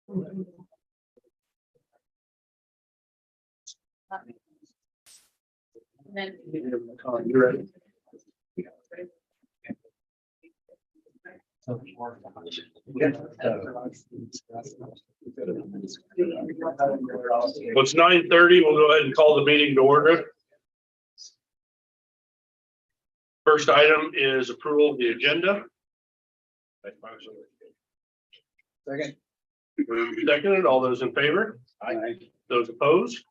Then You ready? Well, it's 9:30. We'll go ahead and call the meeting to order. First item is approval of the agenda. Second. Seconded. All those in favor? Aye. Those opposed?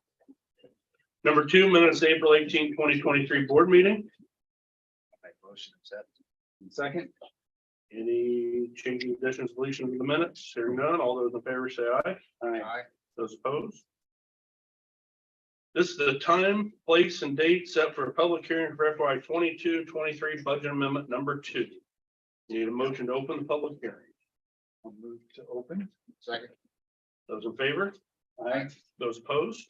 Number 2, minutes April 18, 2023 board meeting. Motion accept. Second. Any changes, additions, deletions of the minutes? Hearing none. All those in favor say aye. Aye. Those opposed? This is the time, place, and date set for a public hearing for FY 22-23 budget amendment number 2. Need a motion to open the public hearing. I'll move to open. Second. Those in favor? Aye. Those opposed?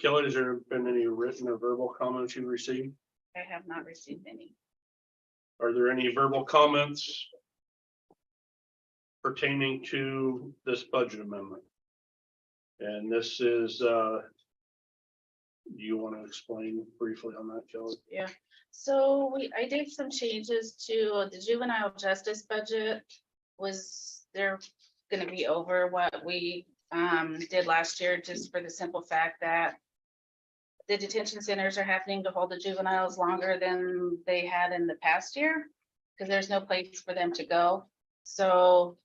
Kelly, has there been any written or verbal comments you received? I have not received any. Are there any verbal comments pertaining to this budget amendment? And this is, do you want to explain briefly on that, Kelly? Yeah, so I did some changes to the juvenile justice budget. They're gonna be over what we did last year, just for the simple fact that the detention centers are having to hold the juveniles longer than they had in the past year, because there's no place for them to go. So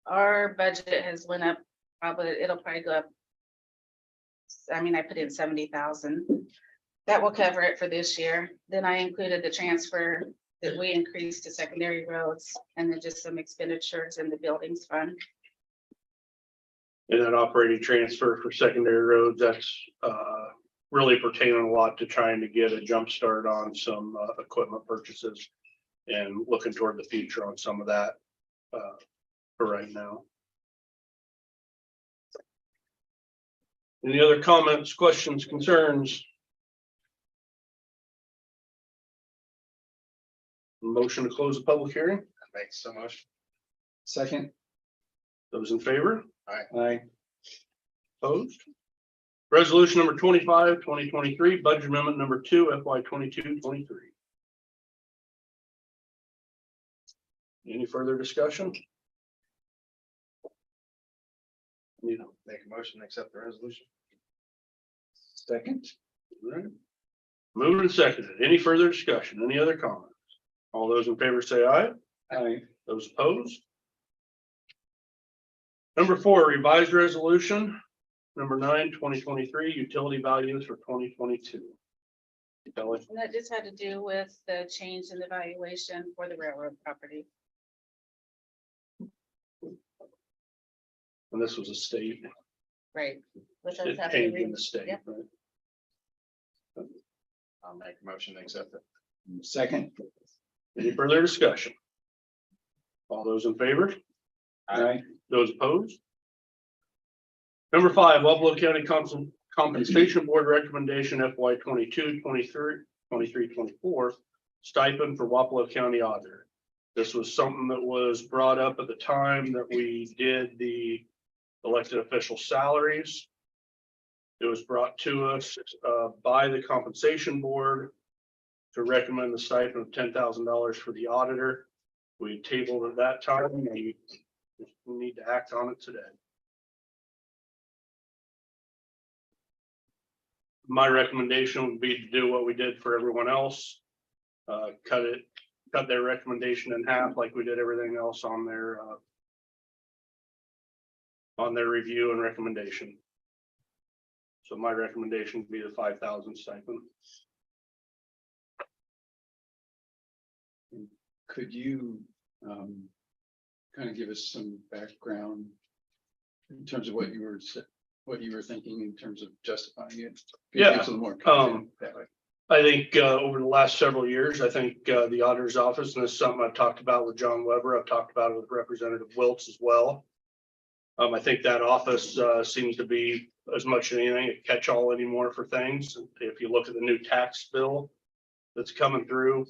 our budget has went up, it'll probably go up. I mean, I put in 70,000. That will cover it for this year. Then I included the transfer that we increased to secondary roads, and then just some expenditures in the buildings fund. And that operating transfer for secondary roads, that's really pertaining a lot to trying to get a jump start on some equipment purchases and looking toward the future on some of that for right now. Any other comments, questions, concerns? Motion to close the public hearing. Makes so much. Second. Those in favor? Aye. Opposed? Resolution number 25, 2023, budget amendment number 2, FY 22-23. Any further discussion? You know, Make a motion to accept the resolution. Second. right. Moved and seconded. Any further discussion? Any other comments? All those in favor say aye. Aye. Those opposed? Number 4, revised resolution. Number 9, 2023, utility values for 2022. Kelly, And that just had to do with the change in the valuation for the railroad property. and this was a state, Right. Which I it have to changed in read. the state, Yep. right? I'll make a motion to accept it. Second. Any further discussion? All those in favor? Aye. Those opposed? Number 5, Wapello County Compensation Board recommendation FY 22, 23, 24 stipend for Wapello County auditor. This was something that was brought up at the time that we did the elected official salaries. It was brought to us by the compensation board to recommend the stipend of $10,000 for the auditor. We tabled at that time. We need to act on it today. My recommendation would be to do what we did for everyone else. Cut their recommendation in half like we did everything else on their review and recommendation. So my recommendation would be the 5,000 stipend. Could you kind of give us some background in terms of what you were thinking in terms of justifying it? Could you Yeah, give us a little more content that way? I think over the last several years, I think the auditor's office, and this is something I've talked about with John Weber, I've talked about it with Representative Wiltz as well. I think that office seems to be, as much as anything, a catch-all anymore for things. If you look at the new tax bill that's coming through,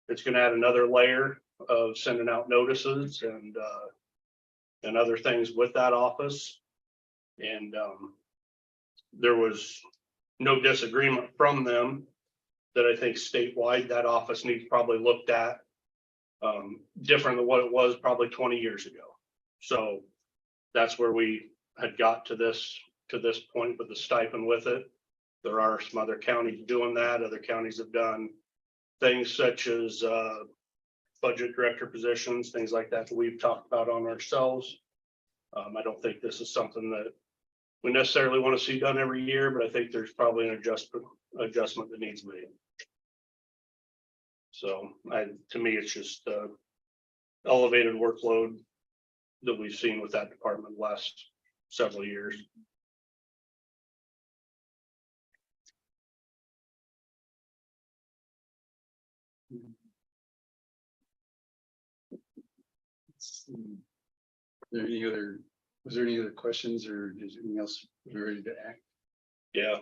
it's going to add another layer of sending out notices and and other things with that office. And there was no disagreement from them that I think statewide that office needs probably looked at different than what it was probably 20 years ago. So that's where we had got to this point with the stipend with it. There are some other counties doing that. Other counties have done things such as budget director positions, things like that we've talked about on ourselves. I don't think this is something that we necessarily want to see done every year, but I think there's probably an adjustment that needs made. So to me, it's just elevated workload that we've seen with that department the last several years. Was there any other questions, or is anything else we're ready to act? Yeah,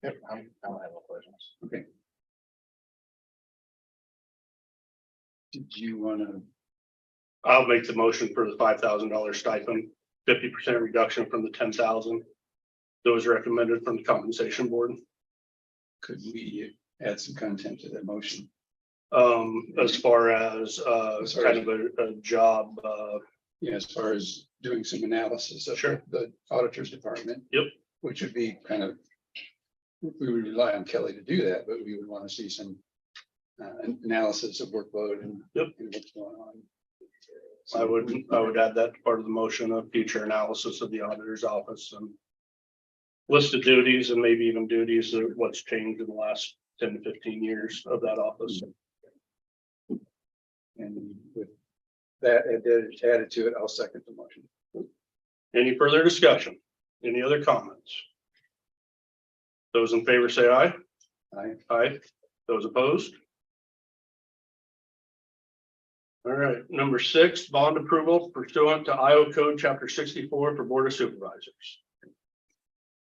Yep, I don't have no questions. Okay. Did you want to? I'll make the motion for the $5,000 stipend, 50% reduction from the 10,000. Those recommended from the compensation board. Could we add some content to that motion? As far as kind of a job, Yeah, as far as doing some analysis of Sure. the auditor's department. Yep. Which would be kind of, we would rely on Kelly to do that, but we would want to see some analysis of workload and Yep. and what's going on. I would add that to part of the motion of future analysis of the auditor's office and list of duties and maybe even duties of what's changed in the last 10 to 15 years of that office. And with that added to it, I'll second the motion. Any further discussion? Any other comments? Those in favor say aye. Aye. Aye. Those opposed? All right, number 6, bond approval pursuant to Iowa Code Chapter 64 for Board of Supervisors.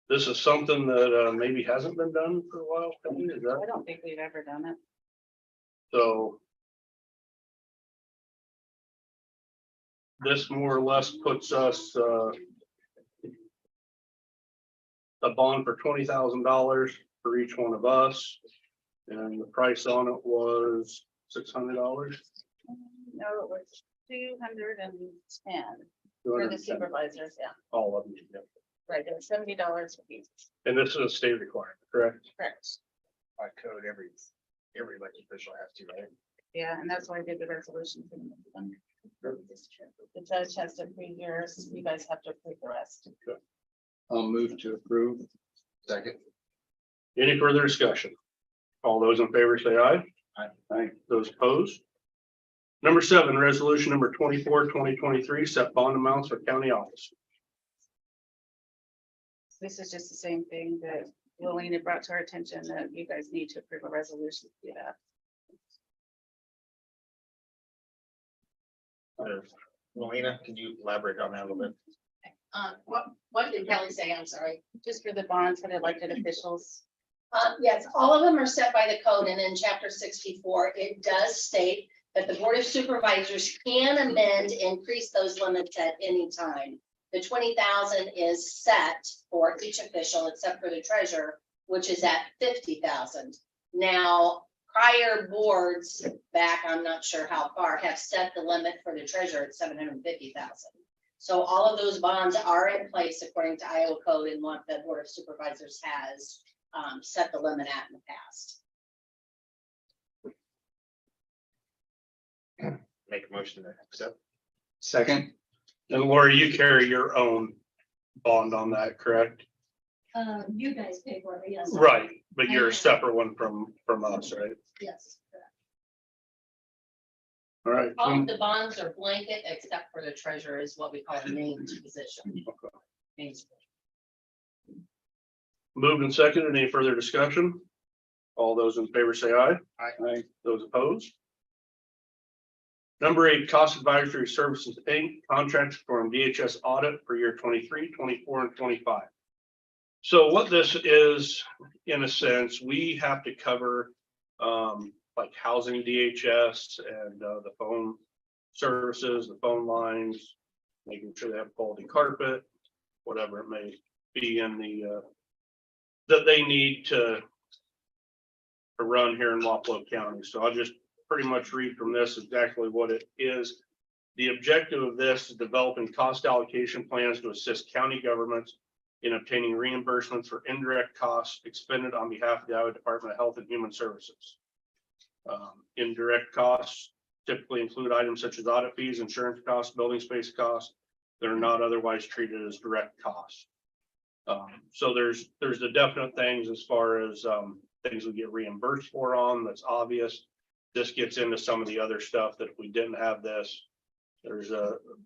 This is something that maybe hasn't been done for a while. Is that I don't think we've ever done it. so? This more or less puts us a bond for $20,000 for each one of us. And the price on it was $600. No, it was 210 for the supervisors, yeah, All of them. Yeah. right, it was $70 a piece, And this is a state requirement, correct? correct. By code, every elected official has to, right? Yeah, and that's why I did the resolution for them. The judge has to approve yours, you guys have to approve the rest. I'll move to approve. Second. Any further discussion? All those in favor say aye. Aye. Aye. Those opposed? Number 7, resolution number 24, 2023, set bond amounts for county office. This is just the same thing that Lillian had brought to our attention, that you guys need to approve a resolution to do that. Melina, can you elaborate on that a little bit? What did Kelly say? I'm sorry. Just for the bonds for the elected officials. Yes, all of them are set by the code, and in chapter 64, it does state that the Board of Supervisors can amend, increase those limits at any time. The 20,000 is set for each official except for the treasurer, which is at 50,000. Now, prior boards back, I'm not sure how far, have set the limit for the treasurer at 750,000. So all of those bonds are in place according to Iowa code and what the Board of Supervisors has set the limit at in the past. Make a motion to accept. Second. And Lori, you carry your own bond on that, correct? You guys pay for it, yes. Right, but you're a separate one from us, right? Yes. All right. All of the bonds are blanket except for the treasurer is what we call a named position. Named. Moved and seconded. Any further discussion? All those in favor say aye. Aye. Those opposed? Number 8, Cost Advisory Services, Inc., contracts for DHS audit for year 23, 24, and 25. So what this is, in a sense, we have to cover like housing DHS and the phone services, the phone lines, making sure they have quality carpet, whatever it may be in the that they need to run here in Wapello County. So I'll just pretty much read from this exactly what it is. The objective of this is developing cost allocation plans to assist county governments in obtaining reimbursements for indirect costs expended on behalf of the Iowa Department of Health and Human Services. Indirect costs typically include items such as audit fees, insurance costs, building space costs that are not otherwise treated as direct costs. So there's the definite things as far as things we get reimbursed for on, that's obvious. This gets into some of the other stuff that if we didn't have this, there's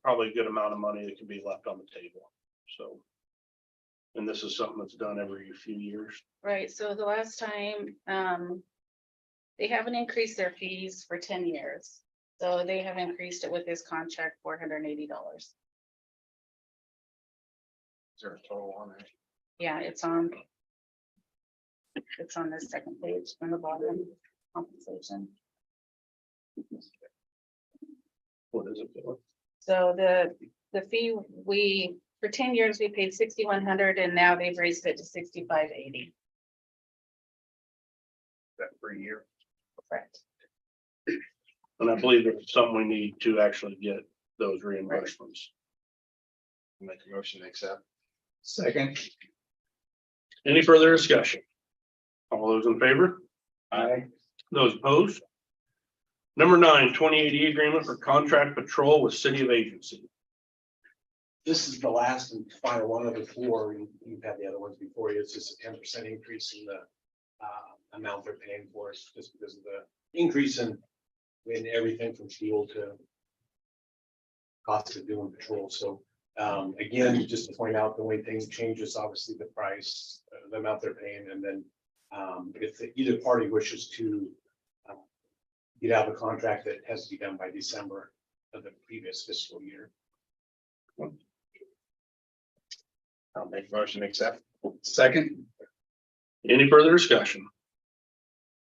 probably a good amount of money that could be left on the table. So, and this is something that's done every few years. Right, so the last time, they haven't increased their fees for 10 years. So they have increased it with this contract, $480. Is there a total on there? Yeah, it's on this second page on the bottom, compensation. What is it? Philip? So the fee, for 10 years, we paid $6,100 and now they've raised it to $6,580. That per year. Correct. And I believe it's something we need to actually get those reimbursements. Make a motion to accept. Second. Any further discussion? All those in favor? Aye. Those opposed? Number 9, 2080 agreement for contract patrol with city of agency. This is the last and final one of the four. You've had the other ones before you. It's just a 10% increase in the amount they're paying for us, just because of the increase in everything from fuel to cost of doing patrol. So again, just to point out, the way things change is obviously the price, the amount they're paying, and then if either party wishes to get out of the contract, that has to be done by December of the previous fiscal year. I'll make a motion to accept. Second. Any further discussion?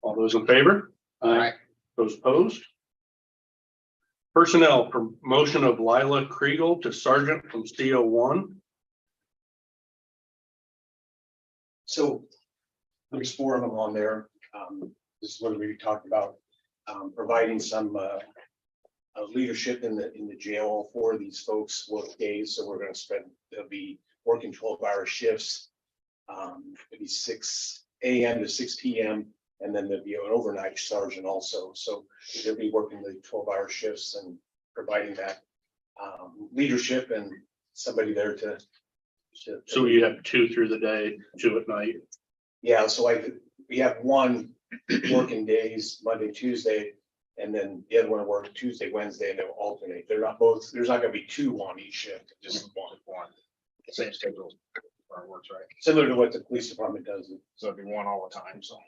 All those in favor? Aye. Those opposed? Personnel, promotion of Lila Kriegel to sergeant from CO1. So there's four of them on there. This is what we talked about, providing some leadership in the jail for these folks work days. So we're going to spend, they'll be working 12-hour shifts. It'll be 6 a.m. to 6 p.m. And then there'll be an overnight sergeant also. So they'll be working the 12-hour shifts and providing that leadership and somebody there to. So you have 2 through the day, 2 at night. Yeah, so we have one working days, Monday, Tuesday, and then the other one will work Tuesday, Wednesday, and they'll alternate. They're not both, there's not gonna be 2 on each shift, just one. Same schedule. Or works, right? Similar to what the police department does. So it'd be one all the time, so.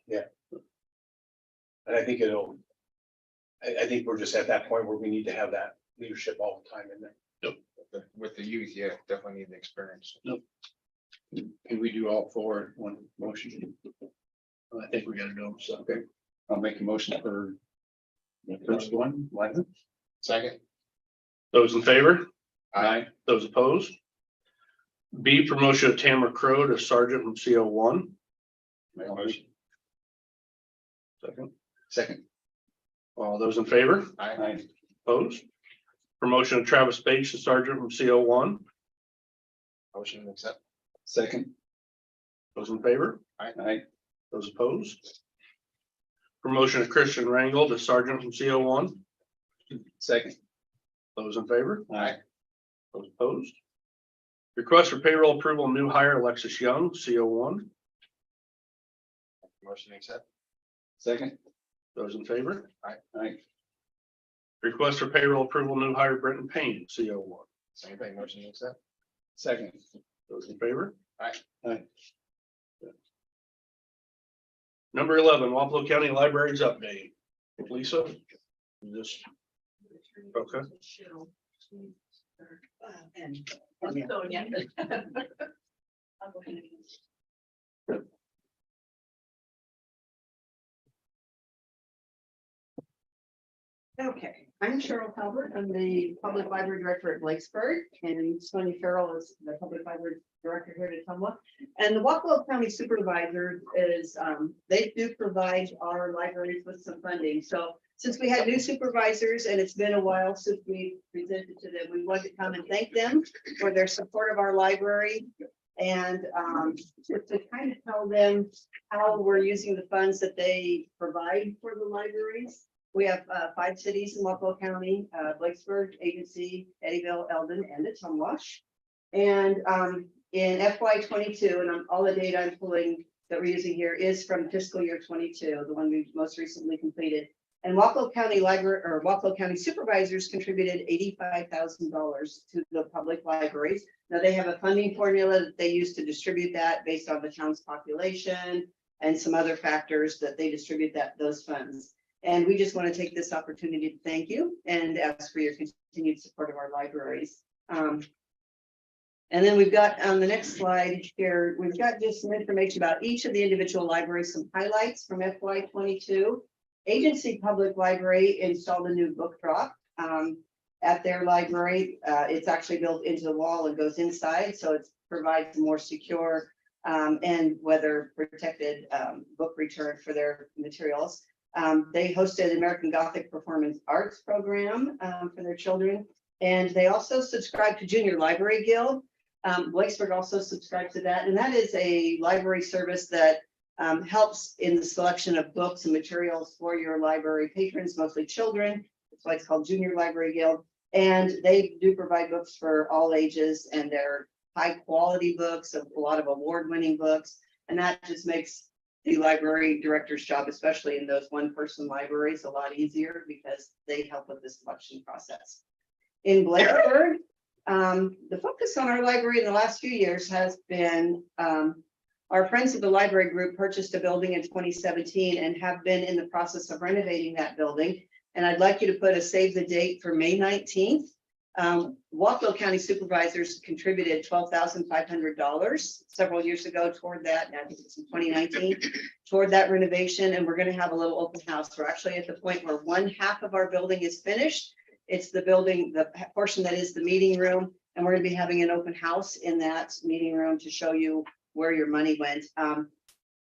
And I think I think we're just at that point where we need to have that leadership all the time in there. With the youth, yeah, definitely need the experience. Can we do all four in one motion? I think we gotta do them. So, Okay, I'll make a motion for the first one, Lila. Second. those in favor? Aye. Those opposed? B, promotion of Tamara Crow to sergeant from CO1. Make a motion. Second. Second. All those in favor? Aye. Opposed? Promotion of Travis Bates to sergeant from CO1. Motion to accept. Second. Those in favor? Aye. Those opposed? Promotion of Christian Rangel to sergeant from CO1. Second. Those in favor? Aye. Those opposed? Request for payroll approval, new hire Alexis Young, CO1. Motion to accept. Second. Those in favor? Aye. Request for payroll approval, new hire Brenton Payne, CO1. Same thing, motion to accept. Second. Those in favor? Aye. Aye. Number 11, Wapello County Libraries update. Lisa? This. Okay. And. So, yeah. I'll go ahead and- Okay, I'm Cheryl Halbert. I'm the Public Library Director at Blacksburg, and Sonia Farrell is the Public Library Director here at Tumwa. And the Wapello County Supervisor is, they do provide our libraries with some funding. So since we had new supervisors and it's been a while since we presented to them, we want to come and thank them for their support of our library. And just to kind of tell them how we're using the funds that they provide for the libraries. We have 5 cities in Wapello County, Blacksburg, Agency, Eddyville, Eldon, and Ottumwa. And in FY 22, and all the data I'm pulling that we're using here is from fiscal year 22, the one we most recently completed. And Wapello County Library or Wapello County Supervisors contributed $85,000 to the public libraries. Now they have a funding formula that they use to distribute that based on the town's population and some other factors that they distribute those funds. And we just want to take this opportunity to thank you and ask for your continued support of our libraries. And then we've got on the next slide here, we've got just some information about each of the individual libraries, some highlights from FY 22. Agency Public Library installed a new book drop at their library. It's actually built into the wall and goes inside, so it provides a more secure and weather protected book return for their materials. They hosted an American Gothic Performance Arts program for their children. And they also subscribe to Junior Library Guild. Blacksburg also subscribes to that. And that is a library service that helps in the selection of books and materials for your library patrons, mostly children. That's why it's called Junior Library Guild. And they do provide books for all ages, and they're high quality books, a lot of award-winning books. And that just makes the library director's job, especially in those one-person libraries, a lot easier because they help with the selection process. In Blacksburg, the focus on our library in the last few years has been our Friends of the Library group purchased a building in 2017 and have been in the process of renovating that building. And I'd like you to put a save the date for May 19th. Wapello County Supervisors contributed $12,500 several years ago toward that. And I think it's in 2019 toward that renovation. And we're going to have a little open house. We're actually at the point where 1/2 of our building is finished. It's the building, the portion that is the meeting room. And we're going to be having an open house in that meeting room to show you where your money went.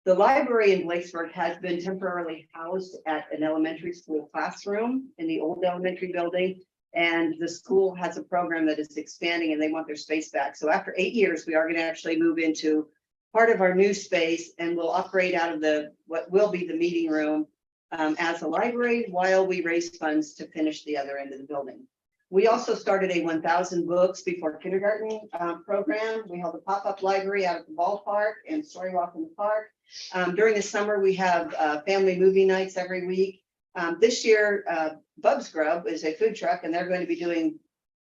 The library in Blacksburg has been temporarily housed at an elementary school classroom in the old elementary building. And the school has a program that is expanding and they want their space back. So after 8 years, we are going to actually move into part of our new space and we'll operate out of what will be the meeting room as a library while we raise funds to finish the other end of the building. We also started a 1,000 books before kindergarten program. We held a pop-up library out at the ballpark and story walk in the park. During the summer, we have family movie nights every week. This year, Bub's Grub is a food truck and they're going to be doing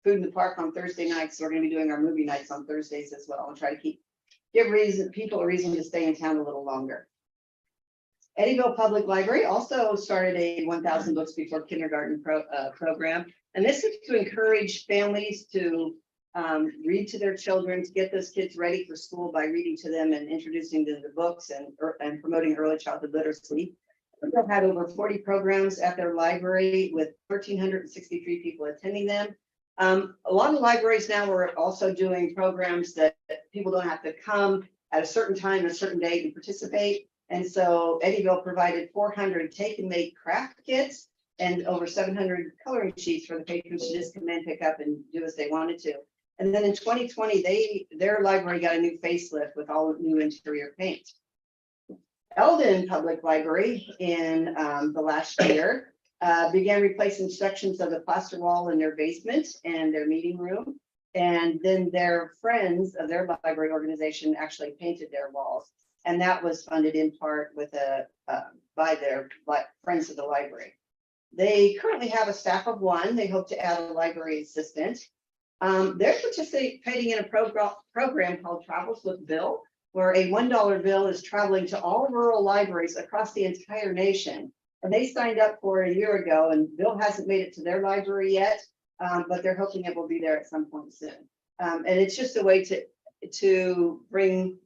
food in the park on Thursday nights. So we're going to be doing our movie nights on Thursdays as well and try to give people a reason to stay in town a little longer. Eddyville Public Library also started a 1,000 books before kindergarten program. And this is to encourage families to read to their children, to get those kids ready for school by reading to them and introducing them to books and promoting early childhood literacy. They've had over 40 programs at their library with 1,363 people attending them. A lot of libraries now are also doing programs that people don't have to come at a certain time, a certain date and participate. And so Eddyville provided 400 take and make craft kits and over 700 coloring sheets for the patrons to just come in, pick up and do as they wanted to. And then in 2020, their library got a new facelift with all new interior paint. Eldon Public Library in the last year began replacing sections of the plaster wall in their basement and their meeting room. And then their friends of their library organization actually painted their walls. And that was funded in part with by their Friends of the Library. They currently have a staff of 1. They hope to add a library assistant. They're participating in a program called Travels with Bill, where a $1 bill is traveling to all rural libraries across the entire nation. And they signed up for a year ago, and Bill hasn't made it to their library yet, but they're hoping it will be there at some point soon. And it's just a way to bring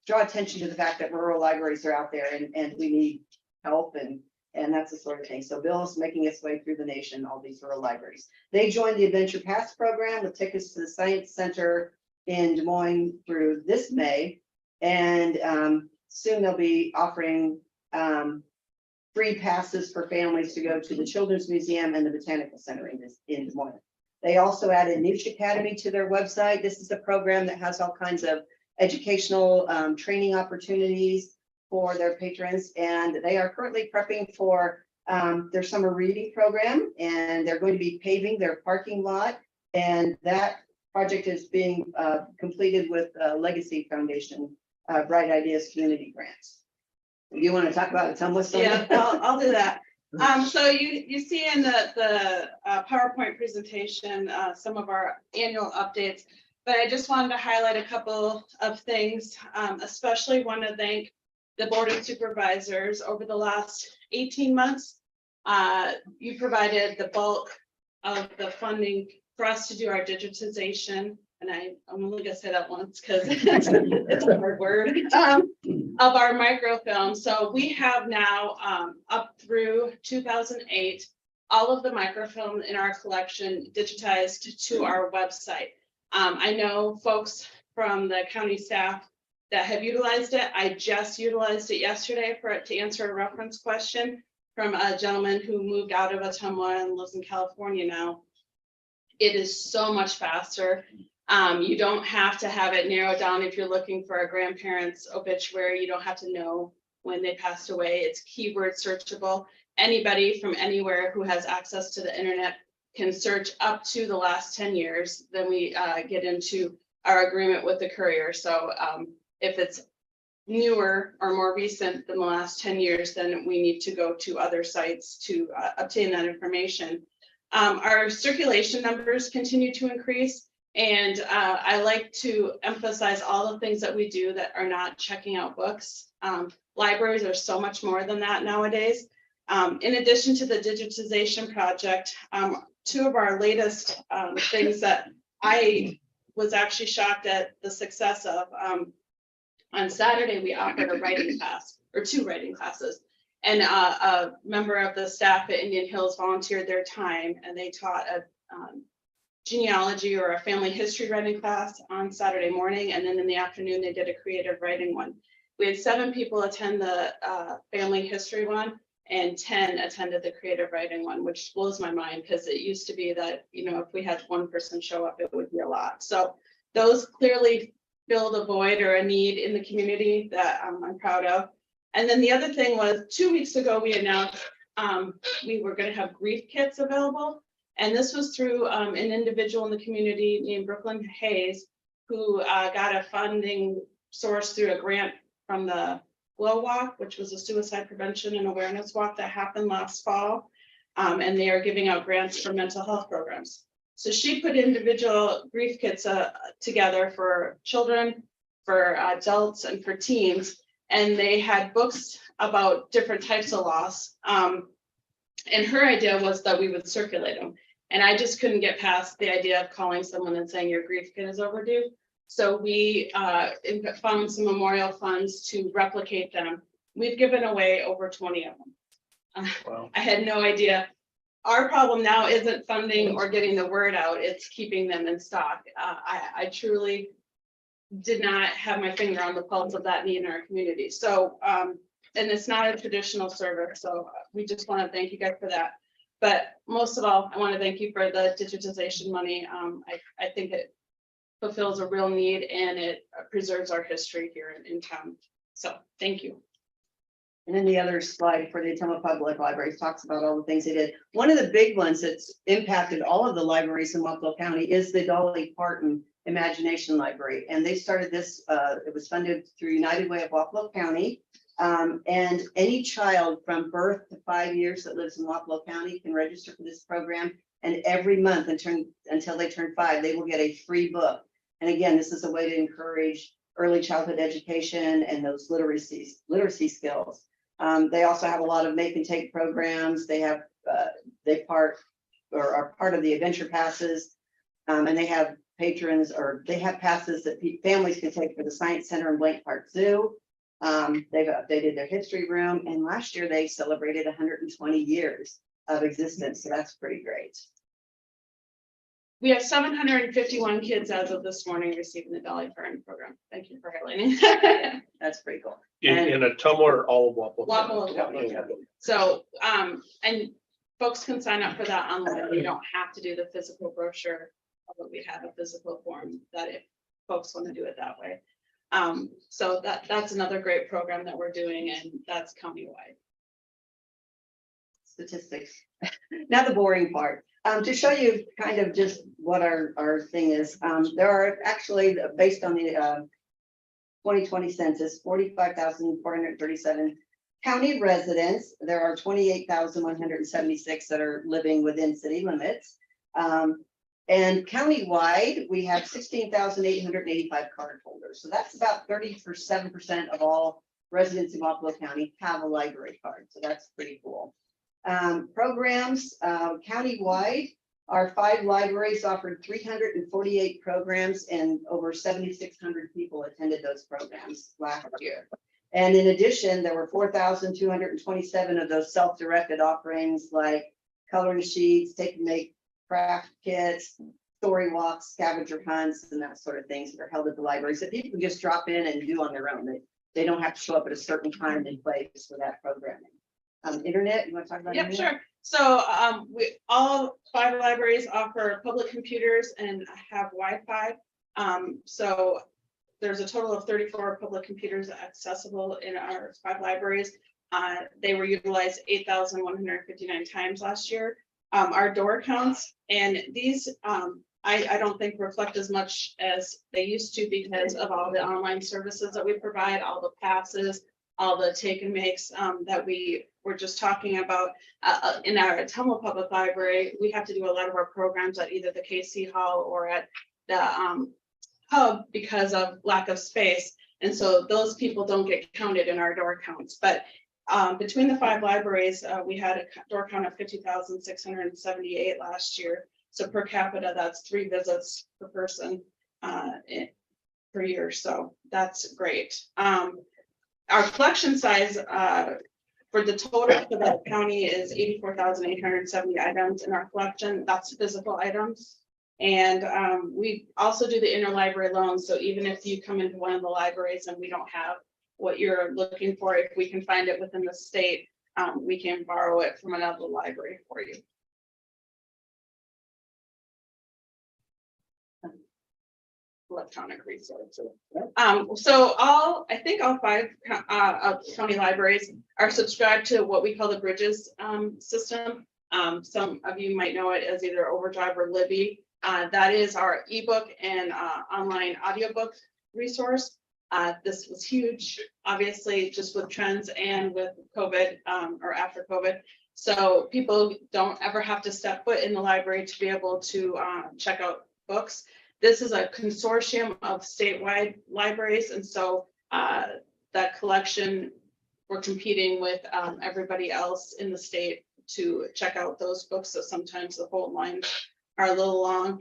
draw attention to the fact that rural libraries are out there and we need help and And that's the sort of thing. So Bill's making its way through the nation, all these rural libraries. They joined the Adventure Pass program with tickets to the Science Center in Des Moines through this May. And soon they'll be offering free passes for families to go to the Children's Museum and the Botanical Center in Des Moines. They also added Niche Academy to their website. This is a program that has all kinds of educational training opportunities for their patrons, and they are currently prepping for their summer reading program, and they're going to be paving their parking lot, and that project is being completed with Legacy Foundation Bright Ideas Community Grants. Do you want to talk about it? Tell us Yeah, I'll do that. So you see in the PowerPoint presentation, some of our annual updates, but I just wanted to highlight a couple of things, especially want to thank the Board of Supervisors over the last 18 months. You provided the bulk of the funding for us to do our digitization. And I'm only gonna say that once because it's a hard word, of our microfilm. So we have now up through 2008, all of the microfilm in our collection digitized to our website. I know folks from the county staff that have utilized it. I just utilized it yesterday to answer a reference question from a gentleman who moved out of Ottumwa and lives in California now. It is so much faster. You don't have to have it narrowed down if you're looking for a grandparent's obituary. You don't have to know when they passed away. It's keyword searchable. Anybody from anywhere who has access to the internet can search up to the last 10 years. Then we get into our agreement with the courier. So if it's newer or more recent than the last 10 years, then we need to go to other sites to obtain that information. Our circulation numbers continue to increase. And I like to emphasize all the things that we do that are not checking out books. Libraries are so much more than that nowadays. In addition to the digitization project, two of our latest things that I was actually shocked at the success of, on Saturday, we offered a writing class or 2 writing classes. And a member of the staff at Indian Hills volunteered their time and they taught a genealogy or a family history writing class on Saturday morning. And then in the afternoon, they did a creative writing one. We had 7 people attend the family history one and 10 attended the creative writing one, which blows my mind because it used to be that, you know, if we had one person show up, it would be a lot. So those clearly filled a void or a need in the community that I'm proud of. And then the other thing was 2 weeks ago, we announced we were going to have grief kits available. And this was through an individual in the community named Brooklyn Hayes, who got a funding source through a grant from the Glow Walk, which was a suicide prevention and awareness walk that happened last fall. And they are giving out grants for mental health programs. So she put individual grief kits together for children, for adults, and for teens. And they had books about different types of loss. And her idea was that we would circulate them. And I just couldn't get past the idea of calling someone and saying your grief kit is overdue. So we found some memorial funds to replicate them. We've given away over 20 of them. Wow. I had no idea. Our problem now isn't funding or getting the word out, it's keeping them in stock. I truly did not have my finger on the pulse of that need in our community. So, and it's not a traditional service, so we just want to thank you guys for that. But most of all, I want to thank you for the digitization money. I think it fulfills a real need and it preserves our history here in town. So thank you. And then the other slide for the Ottumwa Public Libraries talks about all the things they did. One of the big ones that's impacted all of the libraries in Wapello County is the Dolly Parton Imagination Library. And they started this, it was funded through United Way of Wapello County. And any child from birth to 5 years that lives in Wapello County can register for this program. And every month until they turn 5, they will get a free book. And again, this is a way to encourage early childhood education and those literacy skills. They also have a lot of make and take programs. They have are part of the adventure passes, and they have patrons, or they have passes that families can take for the Science Center and Blank Park Zoo. They've updated their history room, and last year they celebrated 120 years of existence, so that's pretty great. We have 751 kids as of this morning receiving the Dolly Parton program. Thank you for highlighting. That's pretty cool. In a Tumwa or all of Wapello? Wapello County? County. So, and folks can sign up for that online. You don't have to do the physical brochure, but we have a physical form that if folks want to do it that way. So that's another great program that we're doing, and that's countywide. Statistics. Now the boring part. To show you kind of just what our thing is, there are actually, based on the 2020 census, 45,437 county residents. There are 28,176 that are living within city limits. And countywide, we have 16,885 card holders. So that's about 37% of all residents in Wapello County have a library card. So that's pretty cool. Programs, countywide, our 5 libraries offered 348 programs, and over 7,600 people attended those programs last year. And in addition, there were 4,227 of those self-directed offerings like coloring sheets, take and make craft kits, story walks, scavenger hunts, and that sort of things that are held at the libraries that people can just drop in and do on their own. They don't have to show up at a certain time and place for that programming. Internet, you want to talk about? Yep, internet? sure. So we all 5 libraries offer public computers and have Wi-Fi. So there's a total of 34 public computers accessible in our 5 libraries. They were utilized 8,159 times last year. Our door counts, and these I don't think reflect as much as they used to because of all the online services that we provide, all the passes, all the take and makes that we were just talking about. In our Tumwa Public Library, we have to do a lot of our programs at either the KC Hall or at the hub because of lack of space. And so those people don't get counted in our door counts. But between the 5 libraries, we had a door count of 50,678 last year. So per capita, that's 3 visits per person per year. So that's great. Our collection size for the total for the county is 84,870 items in our collection. That's physical items. And we also do the interlibrary loans. So even if you come into one of the libraries and we don't have what you're looking for, if we can find it within the state, we can borrow it from another library for you. Electronic resources. So I think all 5 county libraries are subscribed to what we call the Bridges system. Some of you might know it as either Overdrive or Libby. That is our ebook and online audiobook resource. This was huge, obviously, just with trends and with COVID or after COVID. So people don't ever have to step foot in the library to be able to check out books. This is a consortium of statewide libraries. And so that collection, we're competing with everybody else in the state to check out those books. So sometimes the whole lines are a little long.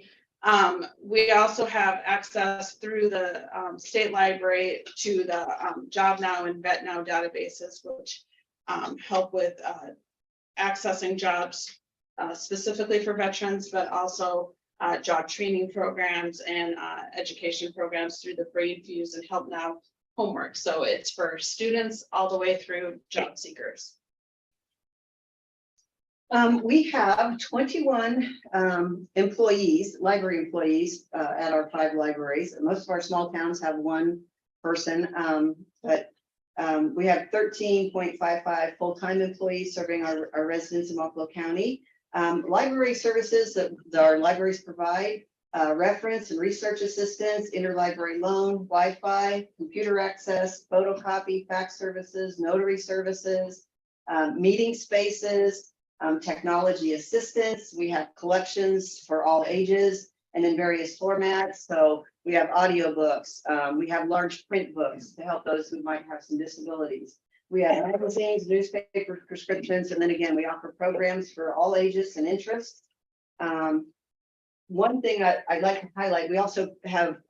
We also have access through the state library to the Job Now and Vet Now databases, which help with accessing jobs specifically for veterans, but also job training programs and education programs through the Brain Fuse and Help Now homework. So it's for students all the way through job seekers. We have 21 employees, library employees at our 5 libraries. Most of our small towns have 1 person, but we have 13.55 full-time employees serving our residents in Wapello County. Library services that our libraries provide, reference and research assistance, interlibrary loan, Wi-Fi, computer access, photocopy, fax services, notary services, meeting spaces, technology assistance. We have collections for all ages and in various formats. So we have audiobooks, we have large print books to help those who might have some disabilities. We have magazines, newspaper prescriptions, and then again, we offer programs for all ages and interests. One thing I'd like to highlight, we also have,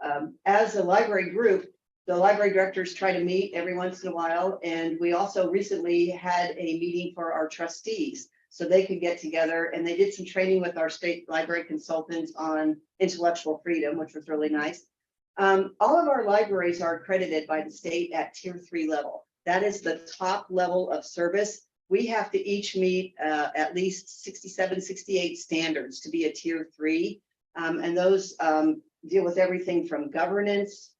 as a library group, the library directors try to meet every once in a while, and we also recently had a meeting for our trustees. So they could get together, and they did some training with our state library consultants on intellectual freedom, which was really nice. All of our libraries are accredited by the state at tier 3 level. That is the top level of service. We have to each meet at least 67, 68 standards to be a tier 3. And those deal with everything from governance,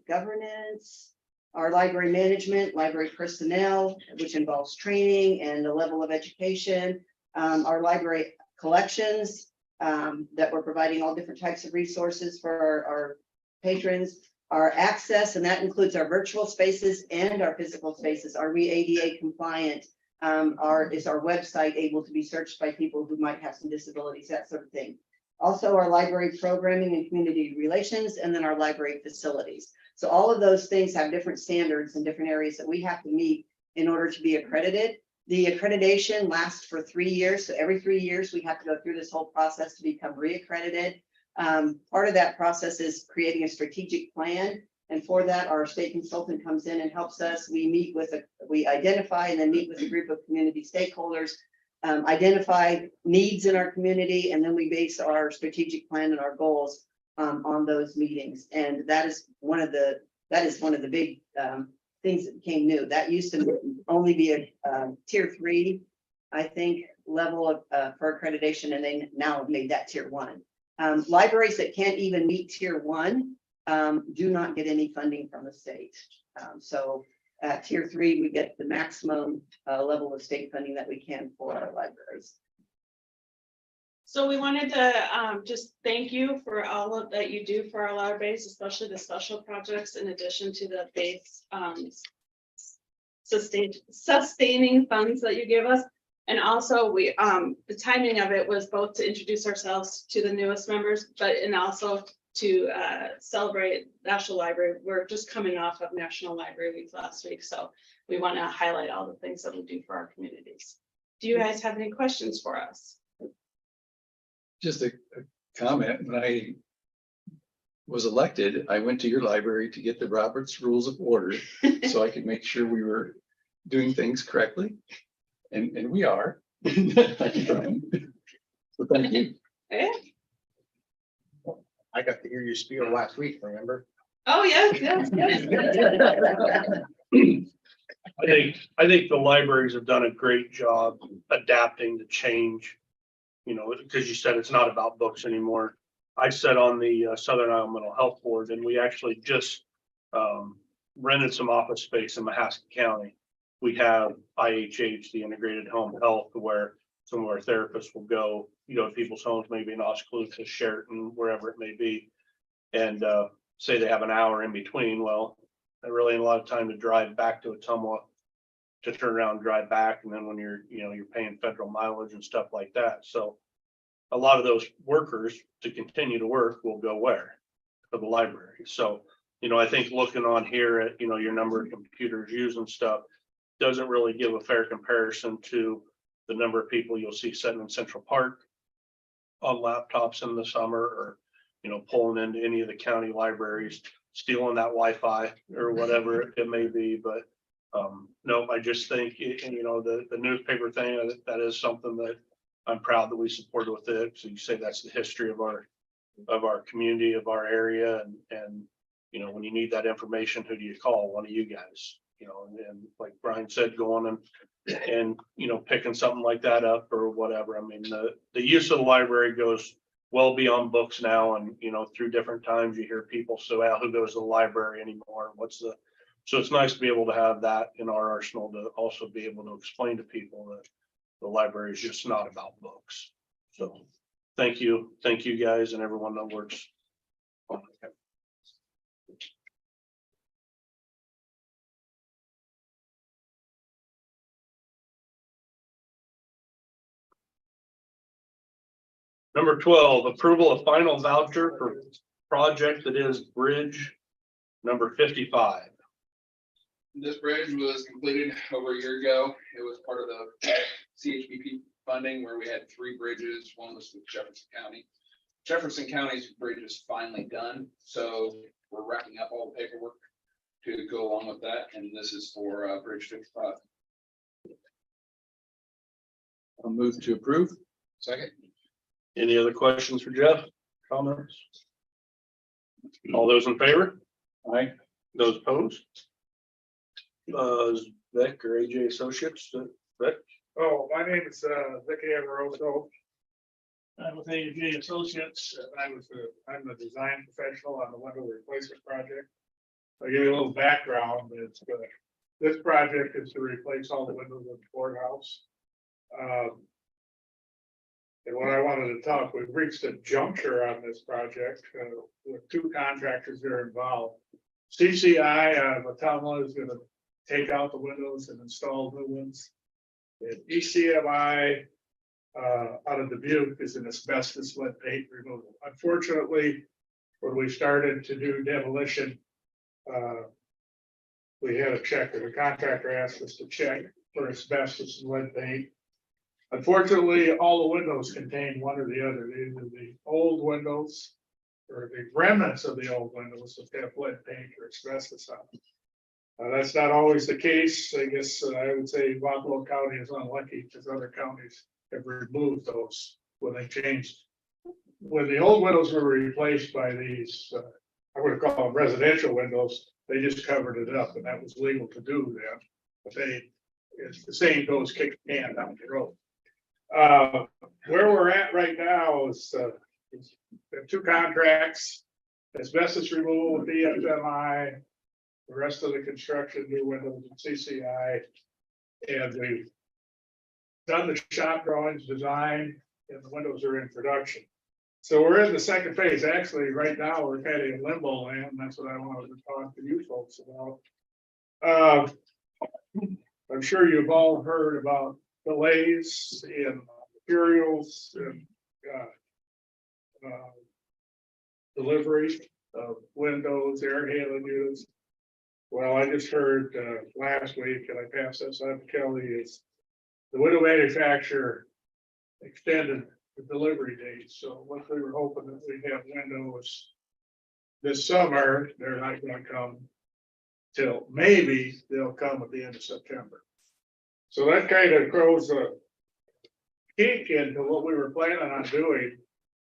governance, our library management, library personnel, which involves training and the level of education, our library collections, that we're providing all different types of resources for our patrons, our access, and that includes our virtual spaces and our physical spaces. Are we ADA compliant? Is our website able to be searched by people who might have some disabilities, that sort of thing. Also, our library programming and community relations, and then our library facilities. So all of those things have different standards in different areas that we have to meet in order to be accredited. The accreditation lasts for 3 years. So every 3 years, we have to go through this whole process to become reaccredited. Part of that process is creating a strategic plan. And for that, our state consultant comes in and helps us. We identify and then meet with a group of community stakeholders, identify needs in our community, and then we base our strategic plan and our goals on those meetings. And that is one of the big things that became new. That used to only be a tier 3, I think, level of for accreditation, and they now have made that tier 1. Libraries that can't even meet tier 1 do not get any funding from the state. So at tier 3, we get the maximum level of state funding that we can for our libraries. So we wanted to just thank you for all of that you do for our libraries, especially the special projects, in addition to the base sustaining funds that you give us. And also we the timing of it was both to introduce ourselves to the newest members, and also to celebrate National Library. We're just coming off of National Library Week last week, so we want to highlight all the things that we do for our communities. Do you guys have any questions for us? Just a comment. When I was elected, I went to your library to get the Robert's Rules of Order so I could make sure we were doing things correctly. And we are. So thank you. Yeah. I got to hear you spiel last week, remember? Oh, yes, yes, yes. I think the libraries have done a great job adapting to change, you know, because you said it's not about books anymore. I sat on the Southern Iowa Mental Health Board, and we actually just rented some office space in Mahaska County. We have IHH, the Integrated Home Health, where some of our therapists will go, you know, to people's homes, maybe in Oskaloosa, Sheraton, wherever it may be, and say they have an hour in between. Well, there really ain't a lot of time to drive back to Ottumwa to turn around and drive back, and then when you're paying federal mileage and stuff like that. So a lot of those workers to continue to work will go where? To the library. So, you know, I think looking on here at, you know, your number of computers used and stuff doesn't really give a fair comparison to the number of people you'll see sitting in Central Park on laptops in the summer, or, you know, pulling into any of the county libraries, stealing that Wi-Fi or whatever it may be. But no, I just think, you know, the newspaper thing, that is something that I'm proud that we supported with it. So you say that's the history of our community, of our area. And, you know, when you need that information, who do you call? One of you guys, you know, and like Brian said, going and, you know, picking something like that up or whatever. I mean, the use of the library goes well beyond books now. And, you know, through different times you hear people say, well, who goes to the library anymore? So it's nice to be able to have that in our arsenal, to also be able to explain to people that the library is just not about books. So thank you guys and everyone that works on it. Number 12, approval of final voucher for project that is bridge number 55. This bridge was completed over a year ago. It was part of the CHBP funding where we had 3 bridges. One was with Jefferson County. Jefferson County's bridge is finally done, so we're wrapping up all the paperwork to go along with that, and this is for Bridge 55. I'll move to approve. Second. Any other questions for Jeff? Comments? All those in favor? Aye. Those opposed? Beck or AJ Associates, Beck? Oh, my name is Vicky Amoroso. I'm with AJ Associates. I'm the design professional on the window replacement project. I'll give you a little background. This project is to replace all the windows in the courthouse. And what I wanted to talk, we've reached a juncture on this project with two contractors that are involved. CCI out of Atumwa is gonna take out the windows and install new ones. And ECMI out of Dubuque is an asbestos lead paint removal. Unfortunately, when we started to do demolition, we had a check, or the contractor asked us to check for asbestos and lead paint. Unfortunately, all the windows contain one or the other, either the old windows or the remnants of the old windows that have lead paint or asbestos on them. That's not always the case. I guess I would say Wapello County is unlucky because other counties have removed those when they changed. When the old windows were replaced by these, I would call them residential windows, they just covered it up, and that was legal to do then. But it's the same goes kick the can down the road. Where we're at right now is two contracts, asbestos removal with DFMI, the rest of the construction, new windows and CCI. And we've done the shop drawings, design, and the windows are in production. So we're in the second phase. Actually, right now, we're kind of in limbo land, and that's what I wanted to talk to you folks about. I'm sure you've all heard about delays in materials and delivery of windows, air handling units. Well, I just heard last week, and I passed this on to Kelly, is the window manufacturer extended the delivery date. So what we were hoping that we'd have windows this summer, they're not gonna come till maybe they'll come at the end of September. So that kind of throws a kink into what we were planning on doing.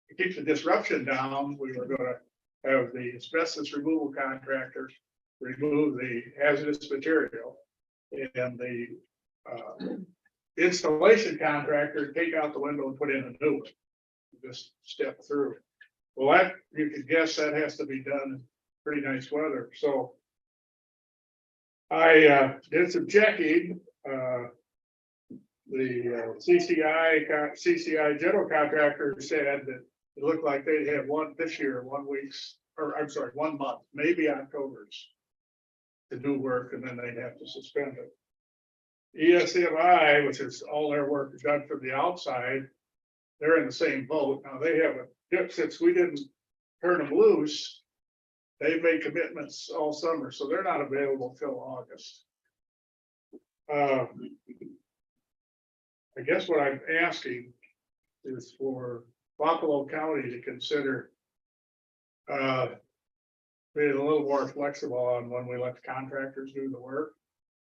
To keep the disruption down, we were gonna have the asbestos removal contractor remove the hazardous material and the installation contractor take out the window and put in a new one. Just step through. Well, that, you could guess that has to be done in pretty nice weather, so I did some checking. The CCI general contractor said that it looked like they'd have one this year, 1 week's, or I'm sorry, 1 month, maybe October's to do work, and then they'd have to suspend it. ESMI, which is all their work done from the outside, they're in the same boat. Now they have since we didn't turn them loose, they've made commitments all summer, so they're not available till August. I guess what I'm asking is for Buffalo County to consider being a little more flexible on when we let the contractors do the work.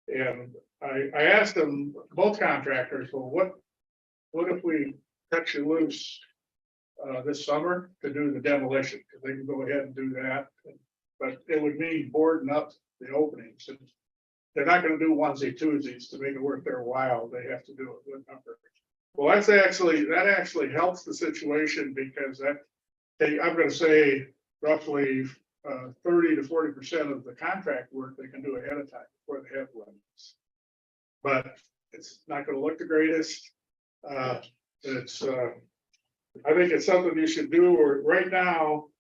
And I asked them, both contractors, well, what if we cut you loose this summer to do the demolition? Because they can go ahead and do that, but it would mean boarding up the openings. And they're not going to do onesie twosies to make it worth their while. They have to do it with numbers. Well, that actually helps the situation because I'm going to say roughly 30 to 40% of the contract work they can do ahead of time before they have limits. But it's not going to look the greatest. I think it's something you should do. Or right now,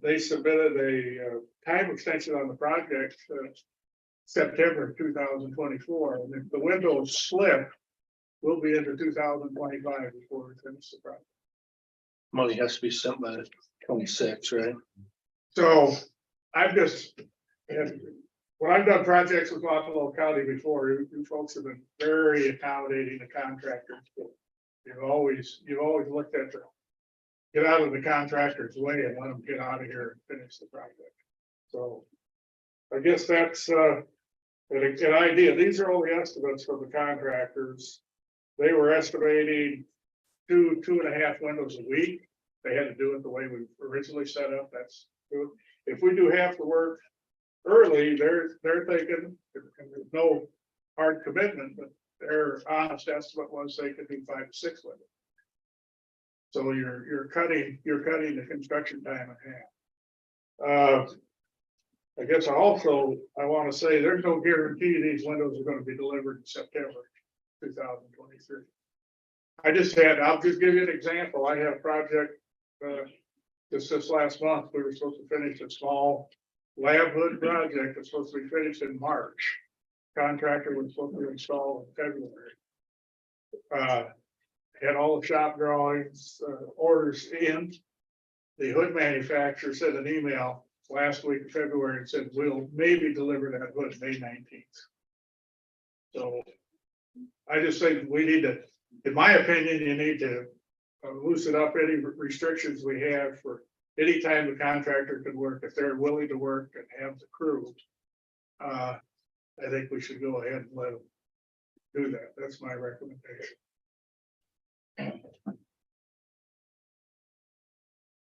they submitted a time extension on the project September 2024. And if the windows slip, we'll be into 2025 before we finish the project. Money has to be sent by 26, right? So I've just, when I've done projects with Buffalo County before, you folks have been very accommodating to contractors. You've always looked at get out of the contractor's way and let them get out of here and finish the project. So I guess that's an idea. These are all the estimates from the contractors. They were estimating 2.5 windows a week. They had to do it the way we originally set up. That's good. If we do half the work early, they're thinking, and there's no hard commitment, but their honest estimate was they could do 5 to 6 windows. So you're cutting the construction time in half. I guess I want to say there's no guarantee these windows are going to be delivered in September 2023. I'll just give you an example. I had a project just this last month. We were supposed to finish a small lab hood project that's supposed to be finished in March. Contractor was supposed to install in February. Had all the shop drawings, orders in. The hood manufacturer sent an email last week of February and said, we'll maybe deliver that hood May 19th. So I just think we need to, in my opinion, you need to loosen up any restrictions we have for any time the contractor can work, if they're willing to work and have the crew. I think we should go ahead and let them do that. That's my recommendation.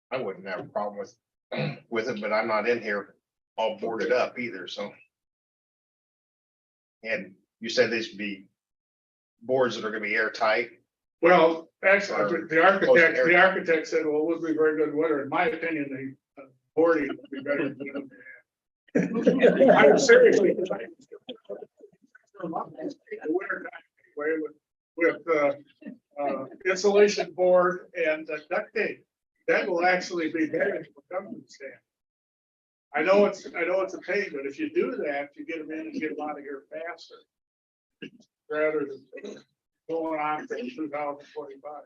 I wouldn't have a problem with it, but I'm not in here all boarded up either, so. And you said these would be boards that are gonna be airtight. Well, actually, the architect said, well, it would be very good winter. In my opinion, the boarding would be better than the I'm seriously. The winter time, with insulation board and duct tape, that will actually be better for government stand. I know it's a pain, but if you do that, you get them in and get them out of here faster. Rather than going on to 2045.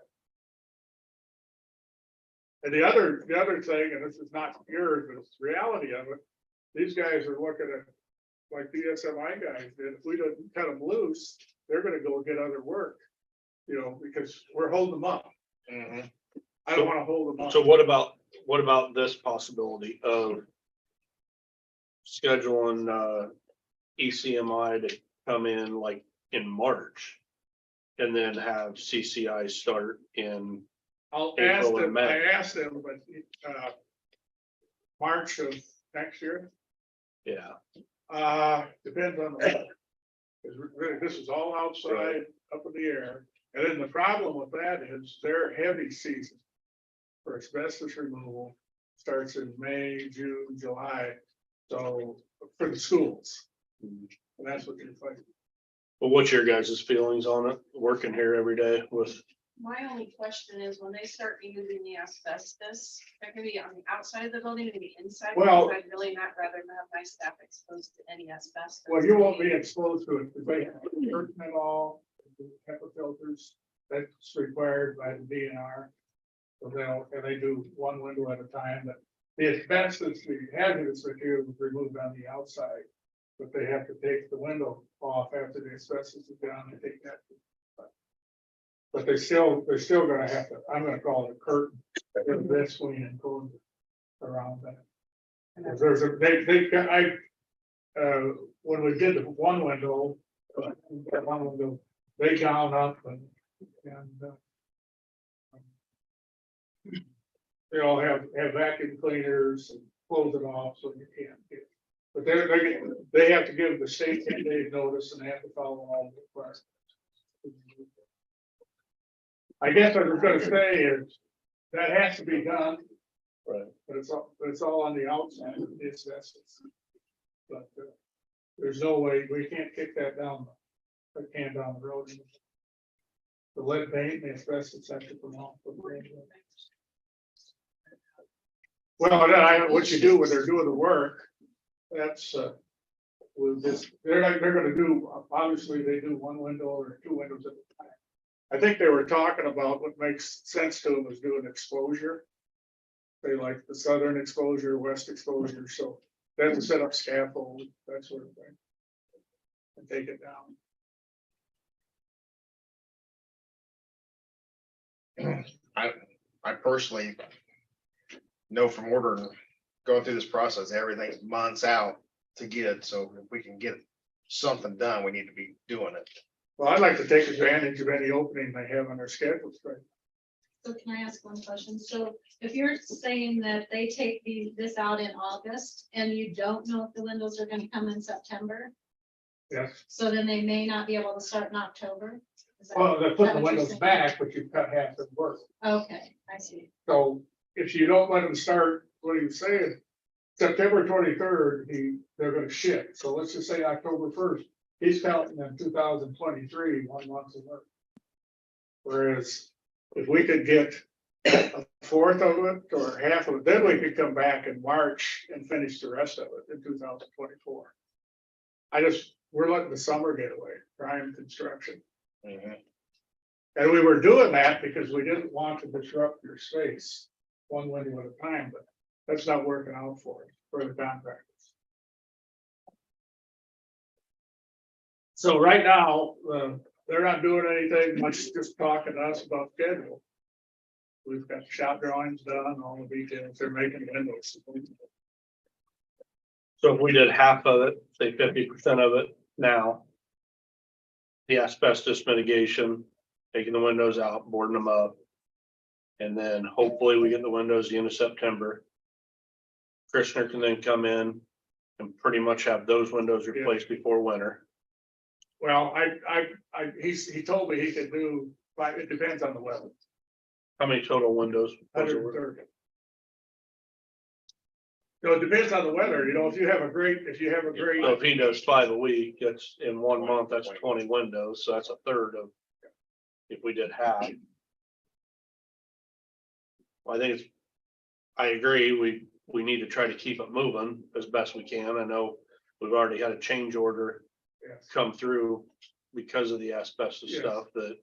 And the other thing, and this is not yours, but it's the reality of it, these guys are looking at, like the SMI guys did, if we don't cut them loose, they're gonna go get other work. Because we're holding them up. I don't wanna hold them up. So what about this possibility of scheduling ECMI to come in like in March? And then have CCI start in, I'll April ask and them, May. I asked them, but March of next year, yeah, depends on the weather. 'Cause really, this is all outside, up in the air, and then the problem with that is their heavy season for asbestos removal starts in May, June, July, so for the schools. And that's what you're fighting. but what's your guys' feelings on it, working here every day with, My only question is when they start removing the asbestos, they're gonna be on the outside of the building, maybe inside. Well- because I'd really not rather have my staff exposed to any asbestos. Well, you won't be exposed to it, because they have curtain at all, HEPA filters, that's required by the DNR. So they do one window at a time, but the asbestos, the hazardous material is removed on the outside. But they have to take the window off after the asbestos is down and take that. But they're still gonna have to, I'm gonna call it a curtain, this swing and close it around that. Because there's a, when we did the one window, they gowned up and they all have vacuum cleaners and close it off so you can't get. But they have to give the state 10 days notice and they have to follow all the requirements. I guess what I was gonna say is that has to be done. Right. But it's all on the outside of the asbestos. But there's no way, we can't kick that down, the can down the road. The lead paint and the asbestos have to come off. Well, then what you do when they're doing the work, that's, they're gonna do, obviously, they do one window or two windows at a time. I think they were talking about what makes sense to them is doing exposure. They like the southern exposure, west exposure, so they have to set up scaffold, that sort of thing. And take it down. I personally know from ordering, going through this process, everything's months out to get it. So if we can get something done, we need to be doing it. Well, I'd like to take advantage of any opening they have on their schedules, right? So can I ask one question? So if you're saying that they take this out in August and you don't know if the windows are gonna come in September, Yes. so then they may not be able to start in October? Is that- Well, they're is that putting the what you're windows saying? back, but you've cut half the work. Okay, I see. So if you don't let them start, what are you saying? September 23rd, they're gonna ship. So let's just say October 1st, he's counting in 2023, 1 month of work. Whereas if we could get a fourth of it or half of it, then we could come back in March and finish the rest of it in 2024. We're letting the summer get away, prime construction. And we were doing that because we didn't want to disrupt your space one window at a time, but that's not working out for the contractors. So right now, they're not doing anything much, just talking to us about schedule. We've got shop drawings done, all the details, they're making windows. So if we did half of it, say 50% of it now. The asbestos mitigation, taking the windows out, boarding them up. And then hopefully we get the windows the end of September. Christner can then come in and pretty much have those windows replaced before winter. Well, he told me he could do, but it depends on the weather. How many total windows? 130. So it depends on the weather, if you have a great. So if he does 5 a week, that's in 1 month, that's 20 windows, so that's a third of. If we did half. Well, I agree, we need to try to keep it moving as best we can. I know we've already had a change order Yes. come through because of the asbestos Yes. stuff that.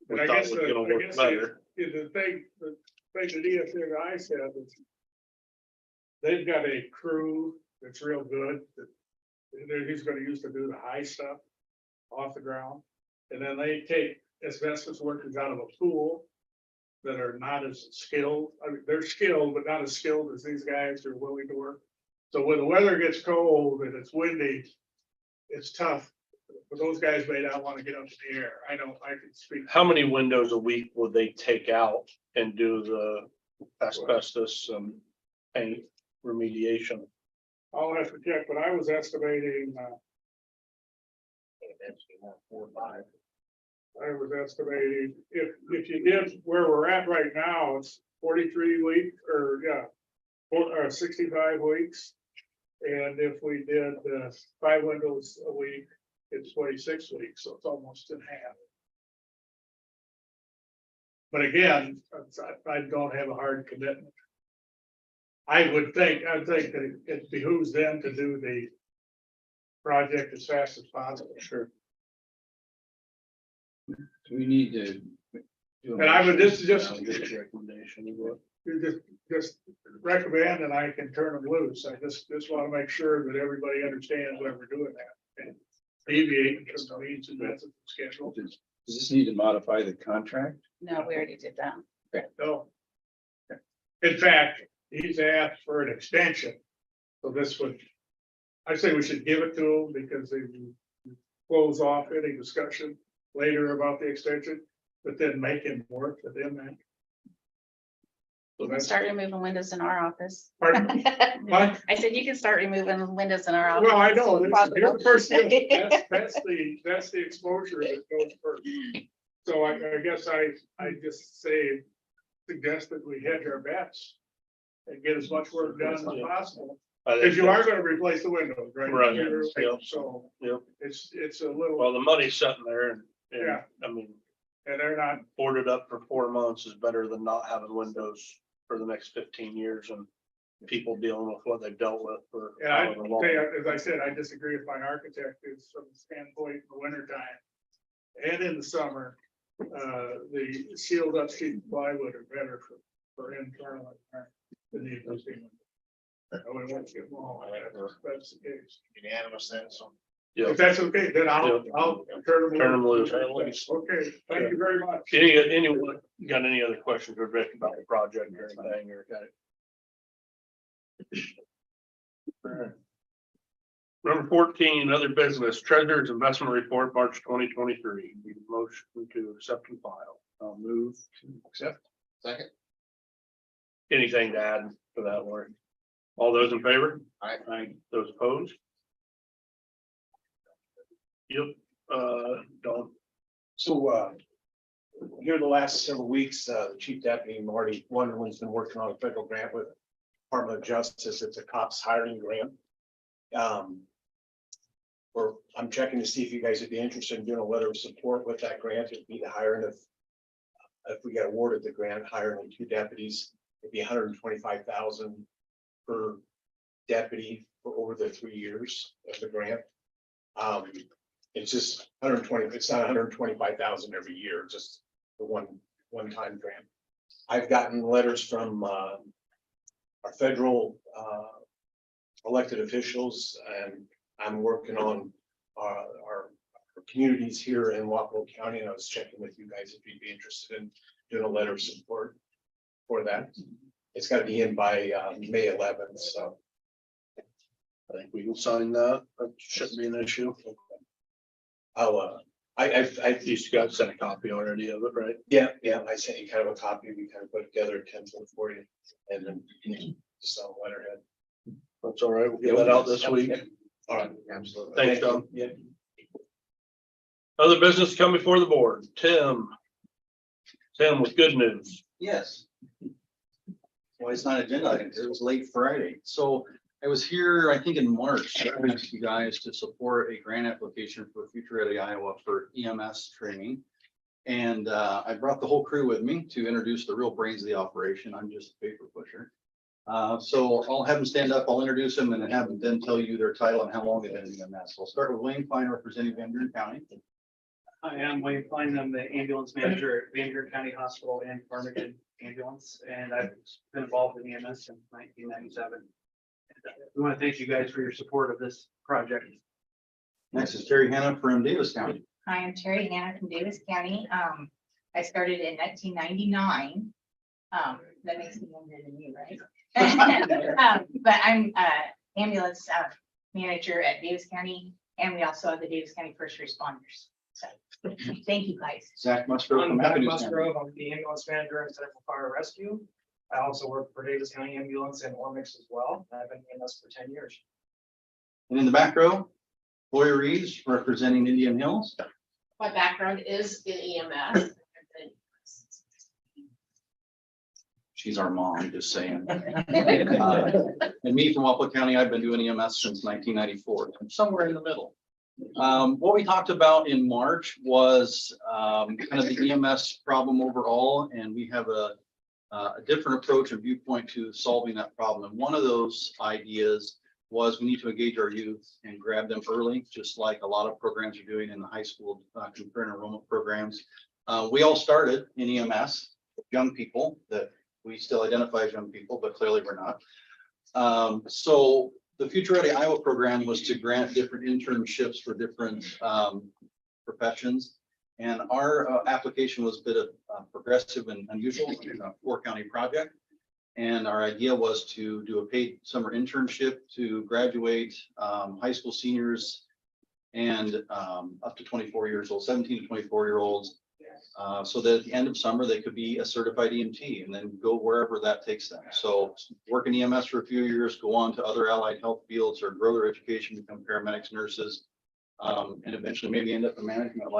And We I thought guess was the- gonna I work guess better. The thing that ESNI said is they've got a crew that's real good, he's gonna use to do the high stuff off the ground. And then they take asbestos workers out of a pool that are not as skilled. I mean, they're skilled, but not as skilled as these guys are willing to work. So when the weather gets cold and it's windy, it's tough. But those guys may not want to get up in the air. I know, I can speak. How many windows a week would they take out and do the asbestos and paint remediation? I'll have to check, but I was estimating, if you did where we're at right now, it's 43 weeks or 65 weeks. And if we did 5 windows a week, it's 26 weeks, so it's almost in half. But again, I don't have a hard commitment. I think that it behooves them to do the project as fast as possible. Sure. Do we need to? do a And I would motion? just Recommendation. you just recommend and I can turn them loose. I just want to make sure that everybody understands why we're doing that. And deviate from the needs and methods of schedule. Does this need to modify the contract? No, we already did that. No. In fact, he's asked for an extension. So this would, I say we should give it to him because they close off any discussion later about the extension, but then make him work within that. You can start removing windows in our office. Pardon? What? I said you can start removing windows in our office. Well, I know, you're the person, Possible. that's the exposure that goes first. So I guess I just suggest that we hedge our bets and get as much work done as possible. If you are gonna replace the windows, right? Right, You're yeah. So Yep. it's a little, Well, the money's sitting there and, Yeah. I mean, and they're not, boarded up for 4 months is better than not having windows for the next 15 years and people dealing with what they've dealt with for. and I, however long. as I said, I disagree with my architect is from the standpoint in the winter time. And in the summer, the sealed up sheet plywood are better for internal than the existing. I would want to get them all, that's the case. Unanimous then, so Yeah. If that's okay, then I'll turn Turn them loose. Okay, thank you very much. Anyone got any other questions for Rick about the project or anything, or got it? Alright. Number 14, other business, treasurer's investment report, March 2023. Need a motion to accept and file. I'll move to accept. Second. Anything to add for that, Lori? All those in favor? Aye. Aye. Those opposed? Yep, Don. So, here the last several weeks, the Chief Deputy Marty Wonderland's been working on a federal grant with Department of Justice. It's a cops hiring grant. Or I'm checking to see if you guys would be interested in doing a letter of support with that grant. It'd be the hiring of, if we get awarded the grant, hiring 2 deputies, it'd be $125,000 per deputy for over the 3 years of the grant. It's just 120, it's not 125,000 every year, just the one-time grant. I've gotten letters from our federal elected officials, and I'm working on our communities here in Wapello County, and I was checking with you guys if you'd be interested in doing a letter of support for that. It's got to be in by May 11th, so. I think we can sign that. That shouldn't be an issue. I've You got sent a copy already of it, right? yeah, I sent you kind of a copy. We kind of put together a template for you, and then just on letterhead. That's all right. We'll get that out this week. All right, absolutely. Thanks, Don. Yeah. Other business come before the board. Tim with good news. Yes. Well, it's not an agenda item, it was late Friday, so I was here, I think in March, I asked you guys to support a grant application for Future Ready Iowa for EMS training. And I brought the whole crew with me to introduce the real brains of the operation. I'm just a paper pusher. So I'll have them stand up, I'll introduce them and have them then tell you their title and how long they've been in EMS. So I'll start with Wayne Klein, representing Van Buren County. I am Wayne Klein. I'm the ambulance manager at Van Buren County Hospital and Farmington Ambulance, and I've been involved in EMS since 1997. We want to thank you guys for your support of this project. Next is Terry Hanna from Davis County. Hi, I'm Terry Hanna from Davis County. I started in 1999. That makes me younger than you, right? But I'm ambulance manager at Davis County, and we also have the Davis County First Responders. So, thank you guys. Zach Musgrove I'm from Zach Happy News. Musgrove. I'm the ambulance manager at Central Fire Rescue. I also work for Davis County Ambulance and Ormix as well. I've been in EMS for 10 years. And in the back row, Lori Reeves representing Indian Hills. My background is in EMS. She's our mom, just saying. And me from Wapello County, I've been doing EMS since 1994, somewhere in the middle. What we talked about in March was kind of the EMS problem overall, and we have a different approach and viewpoint to solving that problem. And one of those ideas was we need to engage our youth and grab them early, just like a lot of programs are doing in the high school concurrent enrollment programs. We all started in EMS, young people that we still identify as young people, but clearly we're not. So the Future Ready Iowa program was to grant different internships for different professions. And our application was a bit of progressive and unusual in a 4-county project. And our idea was to do a paid summer internship to graduate high school seniors and up to 24 years old, 17 to 24-year-olds. So that at the end of summer, they could be a certified EMT and then go wherever that takes them. So work in EMS for a few years, go on to other allied health fields or grow their education, become paramedics, nurses, and eventually maybe end up in management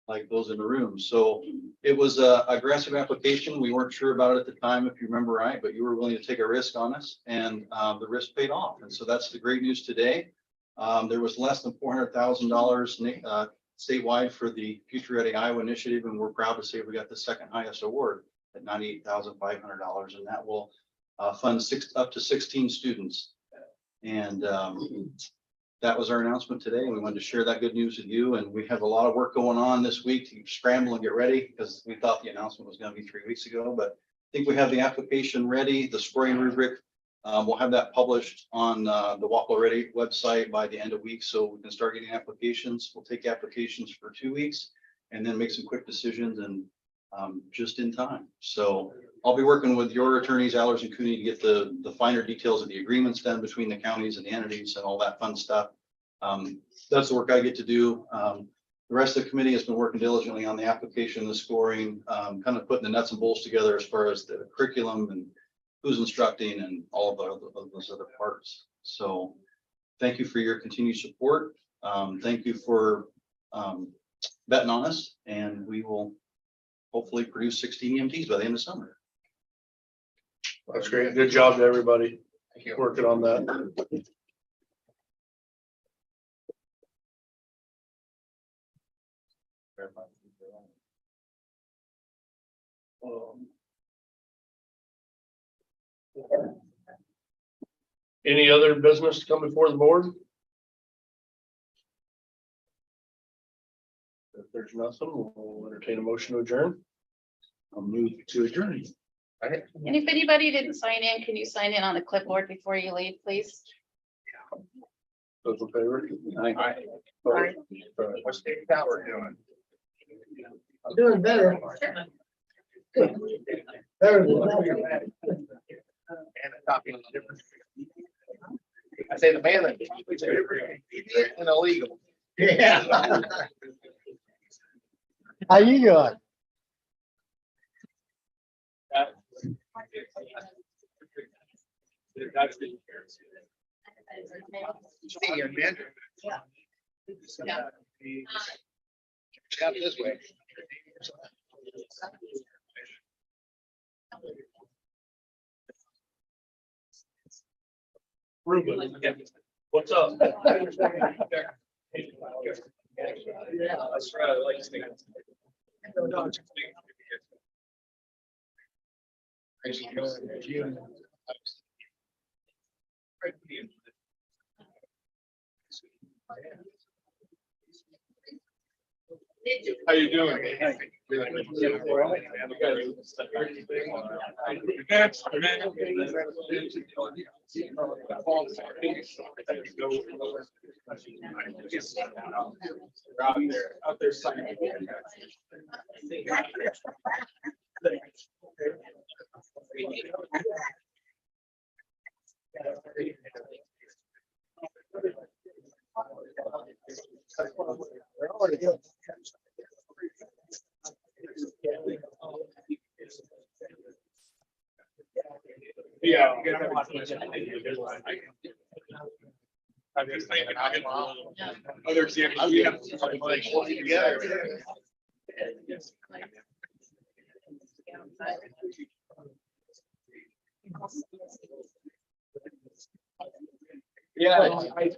like those in the room. So it was a aggressive application. We weren't sure about it at the time, if you remember right, but you were willing to take a risk on us, and the risk paid off. And so that's the great news today. There was less than $400,000 statewide for the Future Ready Iowa initiative, and we're proud to say we got the second highest award at $98,500, and that will fund up to 16 students. And that was our announcement today, and we wanted to share that good news with you. And we have a lot of work going on this week to scramble and get ready, because we thought the announcement was going to be 3 weeks ago, but I think we have the application ready, the scoring rubric We'll have that published on the Wapello Ready website by the end of week, so we can start getting applications. We'll take applications for 2 weeks and then make some quick decisions and just in time. So I'll be working with your attorneys, Allers and Cooney, to get the finer details of the agreements done between the counties and the entities and all that fun stuff. That's the work I get to do. The rest of the committee has been working diligently on the application, the scoring, kind of putting the nuts and bolts together as far as the curriculum and who's instructing and all of those other parts. So thank you for your continued support. Thank you for betting on us, and we will hopefully produce 16 EMTs by the end of summer. That's great. Good job to everybody working on that. Any other business to come before the board? If there's nothing, we'll entertain a motion to adjourn. I'll move to adjourn. And if anybody didn't sign in, can you sign in on the clipboard before you leave, please? Those in favor? Aye. What's Dave Tower doing? Doing better. And a copy of the difference. I say the man that is idiot and illegal. Yeah. How you doing? See you, man. Out this way. Ruben, what's up? Yeah, that's right. I like to think. How you doing? Out there signing. Yeah. I'm just thinking, others here, we have to like hold it together. Yeah. I